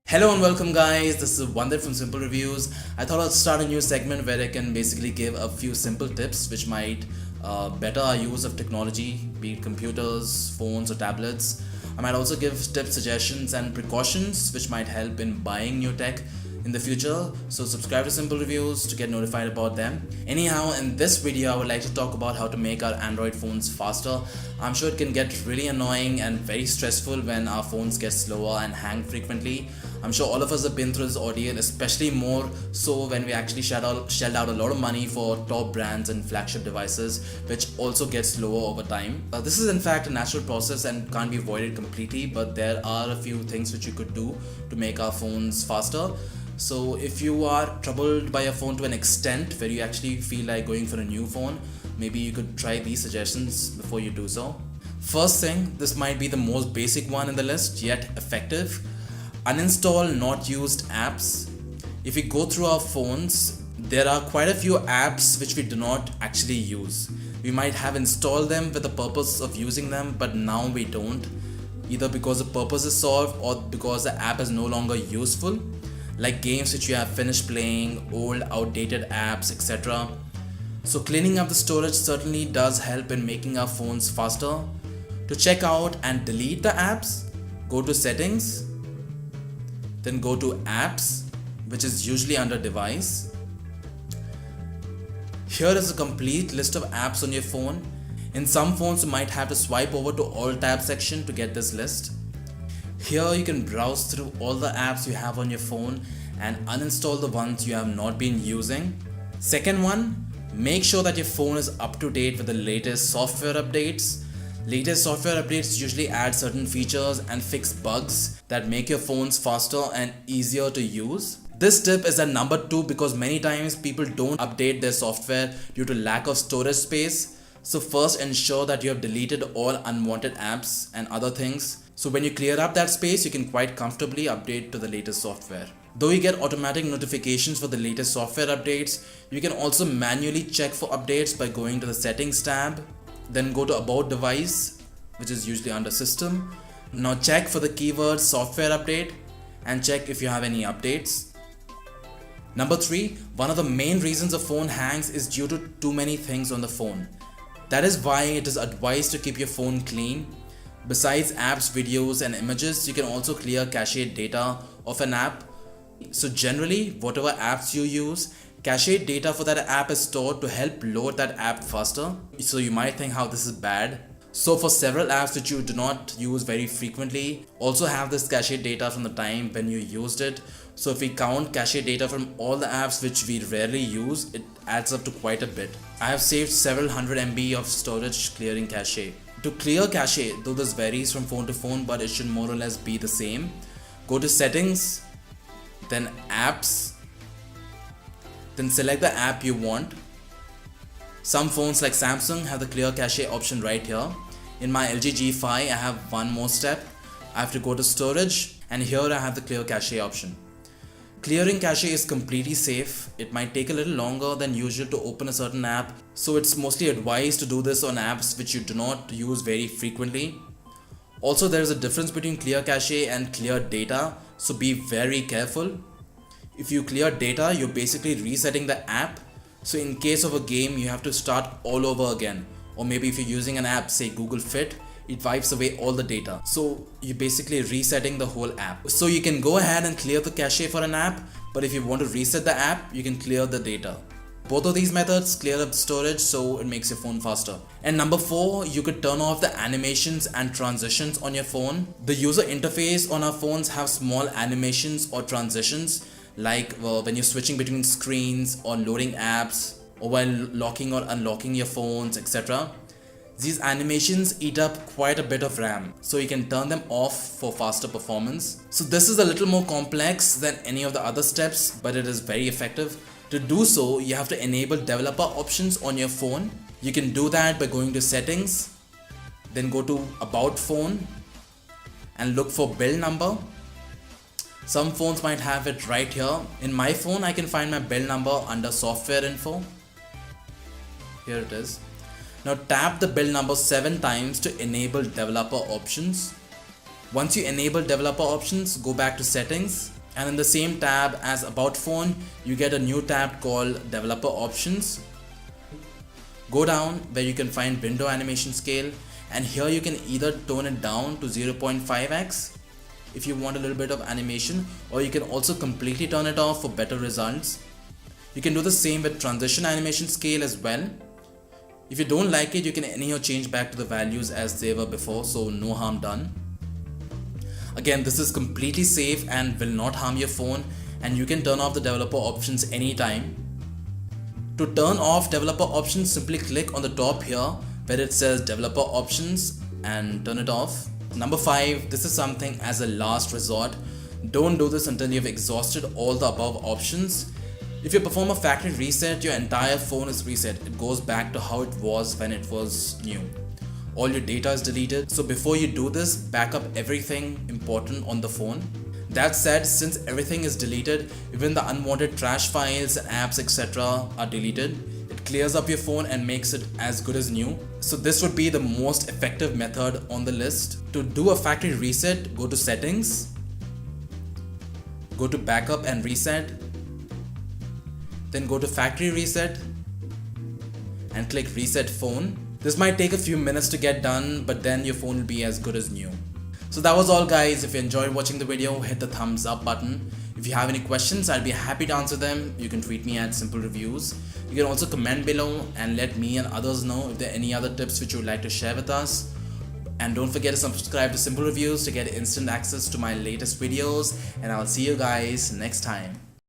Hello and welcome guys, this is Vandit from Symple Reviews. I thought I'd start a new segment where I can basically give a few simple tips which might better our use of technology, be it computers, phones or tablets. I might also give tips, suggestions and precautions which might help in buying new tech in the future. So subscribe to Symple Reviews to get notified about them. Anyhow, in this video I would like to talk about how to make our Android phones faster. I'm sure it can get really annoying and very stressful when our phones get slower and hang frequently. I'm sure all of us have been through this ordeal, especially more so when we actually shelled out a lot of money for top brands and flagship devices, which also get slower over time. This is in fact a natural process and can't be avoided completely, but there are a few things which you could do to make our phones faster. So if you are troubled by your phone to an extent where you actually feel like going for a new phone, maybe you could try these suggestions before you do so. First thing, this might be the most basic one in the list, yet effective. Uninstall not used apps. If we go through our phones, there are quite a few apps which we do not actually use. We might have installed them with the purpose of using them, but now we don't, either because the purpose is solved or because the app is no longer useful, like games which you have finished playing, old outdated apps, etc. So cleaning up the storage certainly does help in making our phones faster. To check out and delete the apps, go to settings, then go to apps, which is usually under device. Here is a complete list of apps on your phone. In some phones you might have to swipe over to all tab section to get this list. Here you can browse through all the apps you have on your phone and uninstall the ones you have not been using. Second one, make sure that your phone is up to date with the latest software updates. Latest software updates usually add certain features and fix bugs that make your phones faster and easier to use. This tip is at number 2 because many times people don't update their software due to lack of storage space. So first ensure that you have deleted all unwanted apps and other things. So when you clear up that space, you can quite comfortably update to the latest software. Though you get automatic notifications for the latest software updates, you can also manually check for updates by going to the settings tab. Then go to about device, which is usually under system. Now check for the keyword software update and check if you have any updates. Number 3, one of the main reasons a phone hangs is due to too many things on the phone. That is why it is advised to keep your phone clean. Besides apps, videos and images, you can also clear cache data of an app. So generally, whatever apps you use, cache data for that app is stored to help load that app faster. So you might think how this is bad. So for several apps that you do not use very frequently, also have this cache data from the time when you used it. So if we count cache data from all the apps which we rarely use, it adds up to quite a bit. I have saved several hundred MB of storage clearing cache. To clear cache, though this varies from phone to phone, but it should more or less be the same. Go to settings, then apps, then select the app you want. Some phones like Samsung have the clear cache option right here. In my LG G5 I have one more step. I have to go to storage and here I have the clear cache option. Clearing cache is completely safe. It might take a little longer than usual to open a certain app, so it's mostly advised to do this on apps which you do not use very frequently. Also, there is a difference between clear cache and clear data, so be very careful. If you clear data, you're basically resetting the app. So in case of a game, you have to start all over again. Or maybe if you're using an app, say Google Fit, it wipes away all the data. So you're basically resetting the whole app. So you can go ahead and clear the cache for an app, but if you want to reset the app, you can clear the data. Both of these methods clear up the storage, so it makes your phone faster. And number 4, you could turn off the animations and transitions on your phone. The user interface on our phones have small animations or transitions, like when you're switching between screens or loading apps or while locking or unlocking your phones, etc. These animations eat up quite a bit of RAM, so you can turn them off for faster performance. So this is a little more complex than any of the other steps, but it is very effective. To do so, you have to enable developer options on your phone. You can do that by going to settings, then go to about phone and look for build number. Some phones might have it right here. In my phone, I can find my build number under software info. Here it is. Now tap the build number 7 times to enable developer options. Once you enable developer options, go back to settings And in the same tab as About Phone, you get a new tab called Developer Options. Go down where you can find Window Animation Scale, and here you can either tone it down to 0.5x if you want a little bit of animation, or you can also completely turn it off for better results. You can do the same with Transition Animation Scale as well. If you don't like it, you can anyhow change back to the values as they were before, so no harm done. Again, this is completely safe and will not harm your phone, and you can turn off the developer options anytime. To turn off developer options, simply click on the top here where it says developer options and turn it off. Number 5, this is something as a last resort. Don't do this until you've exhausted all the above options. If you perform a factory reset, your entire phone is reset. It goes back to how it was when it was new. All your data is deleted. So before you do this, back up everything important on the phone. That said, since everything is deleted, even the unwanted trash files, apps, etc. are deleted, it clears up your phone and makes it as good as new. So this would be the most effective method on the list. To do a factory reset, go to Settings, go to Backup and Reset, then go to Factory Reset and click Reset Phone. This might take a few minutes to get done, but then your phone will be as good as new. So that was all, guys. If you enjoyed watching the video, hit the thumbs up button. If you have any questions, I'll be happy to answer them. You can tweet me at Symple Reviews. You can also comment below and let me and others know if there are any other tips which you would like to share with us. And don't forget to subscribe to Symple Reviews to get instant access to my latest videos. And I'll see you guys next time.